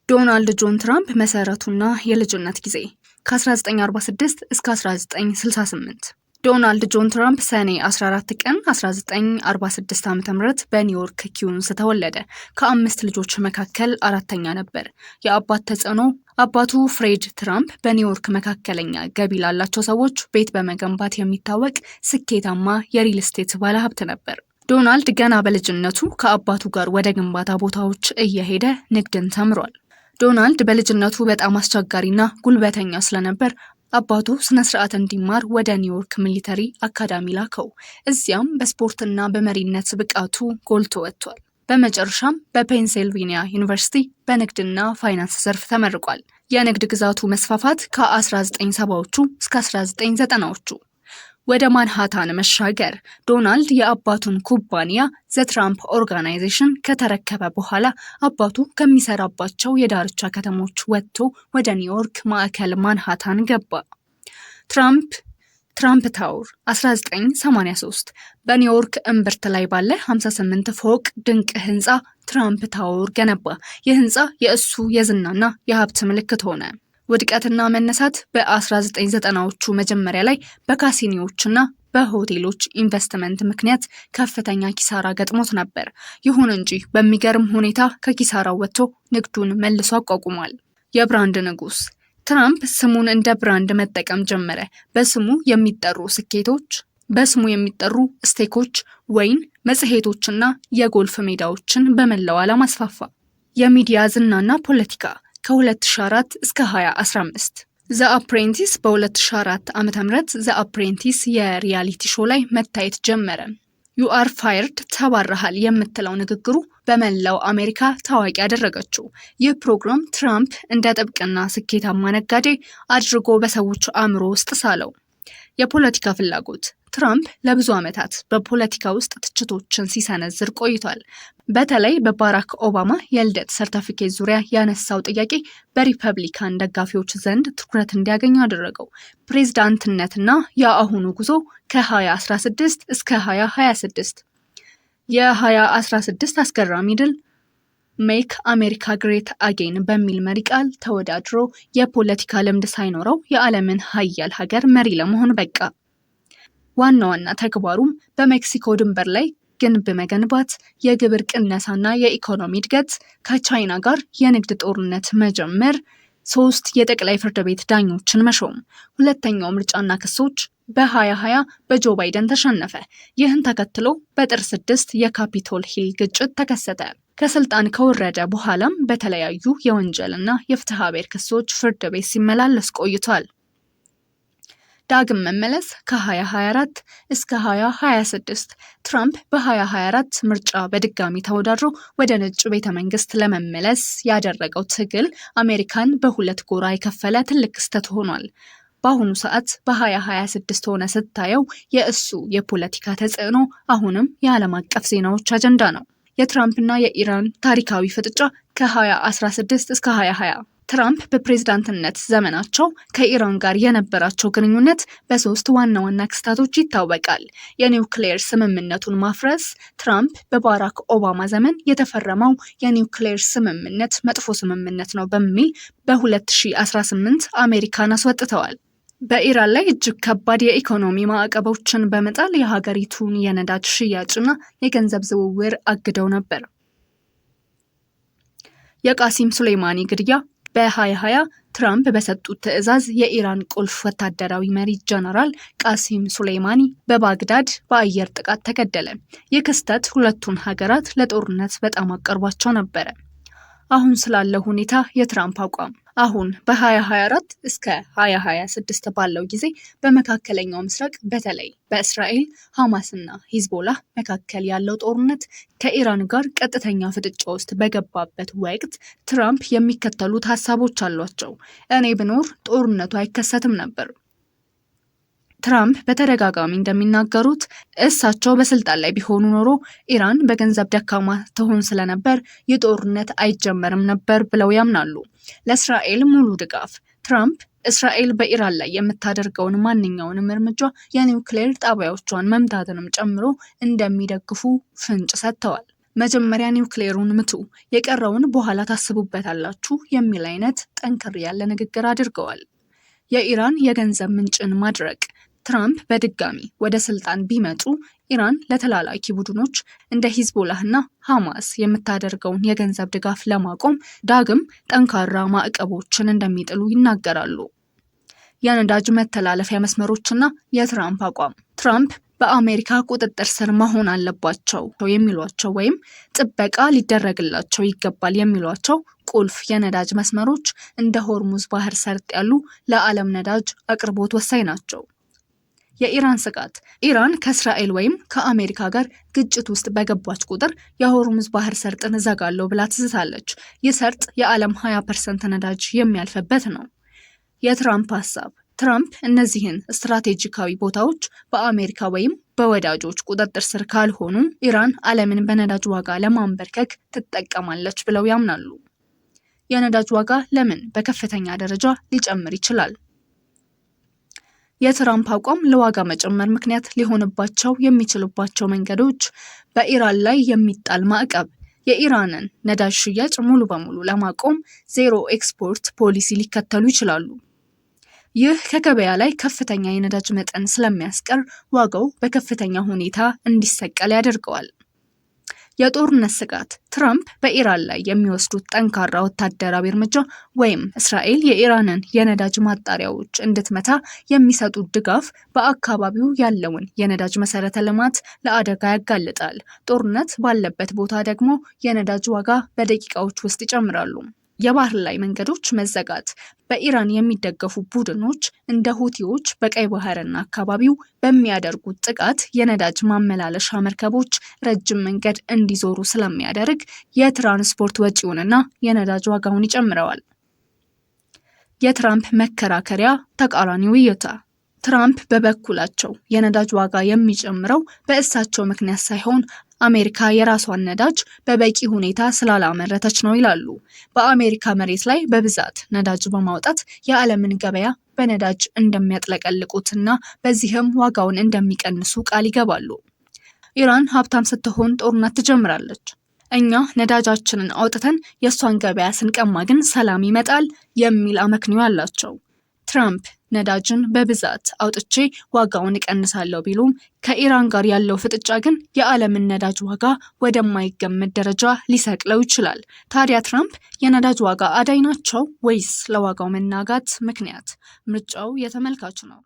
ዶናልድ ጆን ትራምፕ መሰረቱና የልጅነት ጊዜ ከ1946 እስከ 1968። ዶናልድ ጆን ትራምፕ ሰኔ 14 ቀን 1946 ዓ.ም በኒውዮርክ ኪዩንስ ተወለደ። ከአምስት ልጆች መካከል አራተኛ ነበር። የአባት ተጽዕኖ አባቱ ፍሬድ ትራምፕ በኒውዮርክ መካከለኛ ገቢ ላላቸው ሰዎች ቤት በመገንባት የሚታወቅ ስኬታማ የሪል ስቴት ባለሀብት ነበር። ዶናልድ ገና በልጅነቱ ከአባቱ ጋር ወደ ግንባታ ቦታዎች እየሄደ ንግድን ተምሯል። ዶናልድ በልጅነቱ በጣም አስቸጋሪና ጉልበተኛ ስለነበር አባቱ ስነ ስርዓት እንዲማር ወደ ኒውዮርክ ሚሊተሪ አካዳሚ ላከው። እዚያም በስፖርትና በመሪነት ብቃቱ ጎልቶ ወጥቷል። በመጨረሻም በፔንሲልቬኒያ ዩኒቨርሲቲ በንግድና ፋይናንስ ዘርፍ ተመርቋል። የንግድ ግዛቱ መስፋፋት ከ1970ዎቹ እስከ 1990ዎቹ። ወደ ማንሃታን መሻገር ዶናልድ የአባቱን ኩባንያ ዘ ትራምፕ ኦርጋናይዜሽን ከተረከበ በኋላ አባቱ ከሚሰራባቸው የዳርቻ ከተሞች ወጥቶ ወደ ኒውዮርክ ማዕከል ማንሃታን ገባ። ትራምፕ ታወር 1983 በኒውዮርክ እምብርት ላይ ባለ 58 ፎቅ ድንቅ ህንፃ ትራምፕ ታወር ገነባ። ይህ ህንፃ የእሱ የዝናና የሀብት ምልክት ሆነ። ውድቀትና መነሳት በ1990ዎቹ መጀመሪያ ላይ በካሲኖዎችና በሆቴሎች ኢንቨስትመንት ምክንያት ከፍተኛ ኪሳራ ገጥሞት ነበር። ይሁን እንጂ በሚገርም ሁኔታ ከኪሳራው ወጥቶ ንግዱን መልሶ አቋቁሟል። የብራንድ ንጉስ ትራምፕ ስሙን እንደ ብራንድ መጠቀም ጀመረ። በስሙ የሚጠሩ ስቴኮች፣ ወይን፣ መጽሔቶችና የጎልፍ ሜዳዎችን በመላው ዓለም አስፋፋ። የሚዲያ ዝናና ፖለቲካ ከ2004 እስከ 2015 ዘ አፕሬንቲስ በ2004 ዓ.ም ዘ አፕሬንቲስ የሪያሊቲ ሾው ላይ መታየት ጀመረ። ዩ አር ፋየርድ ተባረሃል የምትለው ንግግሩ በመላው አሜሪካ ታዋቂ ያደረገችው። ይህ ፕሮግራም ትራምፕ እንደ ጥብቅና ስኬታማ ነጋዴ አድርጎ በሰዎች አእምሮ ውስጥ ሳለው። የፖለቲካ ፍላጎት ትራምፕ ለብዙ ዓመታት በፖለቲካ ውስጥ ትችቶችን ሲሰነዝር ቆይቷል። በተለይ በባራክ ኦባማ የልደት ሰርተፊኬት ዙሪያ ያነሳው ጥያቄ በሪፐብሊካን ደጋፊዎች ዘንድ ትኩረት እንዲያገኝ አደረገው። ፕሬዝዳንትነትና የአሁኑ ጉዞ ከ2016 እስከ 2026። የ2016 አስገራሚ ድል ሜክ አሜሪካ ግሬት አጌን በሚል መሪ ቃል ተወዳድሮ የፖለቲካ ልምድ ሳይኖረው የዓለምን ሀያል ሀገር መሪ ለመሆን በቃ። ዋና ዋና ተግባሩም በሜክሲኮ ድንበር ላይ ግንብ መገንባት፣ የግብር ቅነሳና የኢኮኖሚ እድገት፣ ከቻይና ጋር የንግድ ጦርነት መጀመር፣ 3 የጠቅላይ ፍርድ ቤት ዳኞችን መሾም። ሁለተኛው ምርጫና ክሶች በ2020 በጆ ባይደን ተሸነፈ። ይህን ተከትሎ በጥር 6 የካፒቶል ሂል ግጭት ተከሰተ። ከስልጣን ከወረደ በኋላም በተለያዩ የወንጀልና የፍትሐ ብሔር ክሶች ፍርድ ቤት ሲመላለስ ቆይቷል። ዳግም መመለስ ከ2024 እስከ 2026 ትራምፕ በ2024 ምርጫ በድጋሚ ተወዳድሮ ወደ ነጭ ቤተ መንግስት ለመመለስ ያደረገው ትግል አሜሪካን በሁለት ጎራ የከፈለ ትልቅ ክስተት ሆኗል። በአሁኑ ሰዓት በ2026 ሆነ ስታየው የእሱ የፖለቲካ ተጽዕኖ አሁንም የዓለም አቀፍ ዜናዎች አጀንዳ ነው። የትራምፕና የኢራን ታሪካዊ ፍጥጫ ከ2016 እስከ 2020 ትራምፕ በፕሬዝዳንትነት ዘመናቸው ከኢራን ጋር የነበራቸው ግንኙነት በ3 ዋና ዋና ክስተቶች ይታወቃል። የኒውክሌር ስምምነቱን ማፍረስ፣ ትራምፕ በባራክ ኦባማ ዘመን የተፈረመው የኒውክሌር ስምምነት መጥፎ ስምምነት ነው በሚል በ2018 አሜሪካን አስወጥተዋል። በኢራን ላይ እጅግ ከባድ የኢኮኖሚ ማዕቀቦችን በመጣል የሀገሪቱን የነዳጅ ሽያጭና የገንዘብ ዝውውር አግደው ነበር። የቃሲም ሱሌይማኒ ግድያ በ2020 ትራምፕ በሰጡት ትዕዛዝ የኢራን ቁልፍ ወታደራዊ መሪ ጀነራል ቃሲም ሱሌይማኒ በባግዳድ በአየር ጥቃት ተገደለ። ይህ ክስተት ሁለቱን ሀገራት ለጦርነት በጣም አቀርቧቸው ነበረ። አሁን ስላለው ሁኔታ የትራምፕ አቋም አሁን በ2024 እስከ 2026 ባለው ጊዜ በመካከለኛው ምስራቅ በተለይ በእስራኤል ሐማስና ሂዝቦላህ መካከል ያለው ጦርነት ከኢራን ጋር ቀጥተኛ ፍጥጫ ውስጥ በገባበት ወቅት ትራምፕ የሚከተሉት ሀሳቦች አሏቸው። እኔ ብኖር ጦርነቱ አይከሰትም ነበር። ትራምፕ በተደጋጋሚ እንደሚናገሩት እሳቸው በስልጣን ላይ ቢሆኑ ኖሮ ኢራን በገንዘብ ደካማ ትሆን ስለነበር የጦርነት አይጀመርም ነበር ብለው ያምናሉ። ለእስራኤል ሙሉ ድጋፍ ትራምፕ እስራኤል በኢራን ላይ የምታደርገውን ማንኛውንም እርምጃ የኒውክሌር ጣቢያዎቿን መምታትንም ጨምሮ እንደሚደግፉ ፍንጭ ሰጥተዋል። መጀመሪያ ኒውክሌሩን ምቱ፣ የቀረውን በኋላ ታስቡበታላችሁ የሚል አይነት ጠንከር ያለ ንግግር አድርገዋል። የኢራን የገንዘብ ምንጭን ማድረቅ። ትራምፕ በድጋሚ ወደ ስልጣን ቢመጡ ኢራን ለተላላኪ ቡድኖች እንደ ሂዝቦላህና ሐማስ የምታደርገውን የገንዘብ ድጋፍ ለማቆም ዳግም ጠንካራ ማዕቀቦችን እንደሚጥሉ ይናገራሉ። የነዳጅ መተላለፊያ መስመሮችና የትራምፕ አቋም። ትራምፕ በአሜሪካ ቁጥጥር ስር መሆን አለባቸው የሚሏቸው ወይም ጥበቃ ሊደረግላቸው ይገባል የሚሏቸው ቁልፍ የነዳጅ መስመሮች እንደ ሆርሙዝ ባህር ሰርጥ ያሉ ለዓለም ነዳጅ አቅርቦት ወሳኝ ናቸው። የኢራን ስጋት። ኢራን ከእስራኤል ወይም ከአሜሪካ ጋር ግጭት ውስጥ በገባች ቁጥር የሆርሙዝ ባህር ሰርጥን እዘጋለሁ ብላ ትዝታለች። ይህ ሰርጥ የዓለም 20% ነዳጅ የሚያልፍበት ነው። የትራምፕ ሀሳብ። ትራምፕ እነዚህን ስትራቴጂካዊ ቦታዎች በአሜሪካ ወይም በወዳጆች ቁጥጥር ስር ካልሆኑ ኢራን ዓለምን በነዳጅ ዋጋ ለማንበርከክ ትጠቀማለች ብለው ያምናሉ። የነዳጅ ዋጋ ለምን በከፍተኛ ደረጃ ሊጨምር ይችላል? የትራምፕ አቋም ለዋጋ መጨመር ምክንያት ሊሆንባቸው የሚችሉባቸው መንገዶች። በኢራን ላይ የሚጣል ማዕቀብ። የኢራንን ነዳጅ ሽያጭ ሙሉ በሙሉ ለማቆም ዜሮ ኤክስፖርት ፖሊሲ ሊከተሉ ይችላሉ። ይህ ከገበያ ላይ ከፍተኛ የነዳጅ መጠን ስለሚያስቀር ዋጋው በከፍተኛ ሁኔታ እንዲሰቀል ያደርገዋል። የጦርነት ስጋት። ትራምፕ በኢራን ላይ የሚወስዱት ጠንካራ ወታደራዊ እርምጃ ወይም እስራኤል የኢራንን የነዳጅ ማጣሪያዎች እንድትመታ የሚሰጡት ድጋፍ በአካባቢው ያለውን የነዳጅ መሰረተ ልማት ለአደጋ ያጋልጣል። ጦርነት ባለበት ቦታ ደግሞ የነዳጅ ዋጋ በደቂቃዎች ውስጥ ይጨምራሉ። የባህር ላይ መንገዶች መዘጋት። በኢራን የሚደገፉ ቡድኖች እንደ ሁቲዎች በቀይ ባህርና አካባቢው በሚያደርጉት ጥቃት የነዳጅ ማመላለሻ መርከቦች ረጅም መንገድ እንዲዞሩ ስለሚያደርግ የትራንስፖርት ወጪውንና የነዳጅ ዋጋውን ይጨምረዋል። የትራምፕ መከራከሪያ ተቃራኒው እይታ። ትራምፕ በበኩላቸው የነዳጅ ዋጋ የሚጨምረው በእሳቸው ምክንያት ሳይሆን አሜሪካ የራሷን ነዳጅ በበቂ ሁኔታ ስላላመረተች ነው ይላሉ። በአሜሪካ መሬት ላይ በብዛት ነዳጅ በማውጣት የዓለምን ገበያ በነዳጅ እንደሚያጥለቀልቁትና በዚህም ዋጋውን እንደሚቀንሱ ቃል ይገባሉ። ኢራን ሀብታም ስትሆን ጦርነት ትጀምራለች። እኛ ነዳጃችንን አውጥተን የእሷን ገበያ ስንቀማ ግን ሰላም ይመጣል የሚል አመክንዮ አላቸው። ትራምፕ ነዳጅን በብዛት አውጥቼ ዋጋውን እቀንሳለሁ ቢሉም ከኢራን ጋር ያለው ፍጥጫ ግን የዓለምን ነዳጅ ዋጋ ወደማይገመት ደረጃ ሊሰቅለው ይችላል። ታዲያ ትራምፕ የነዳጅ ዋጋ አዳኝ ናቸው ወይስ ለዋጋው መናጋት ምክንያት? ምርጫው የተመልካች ነው።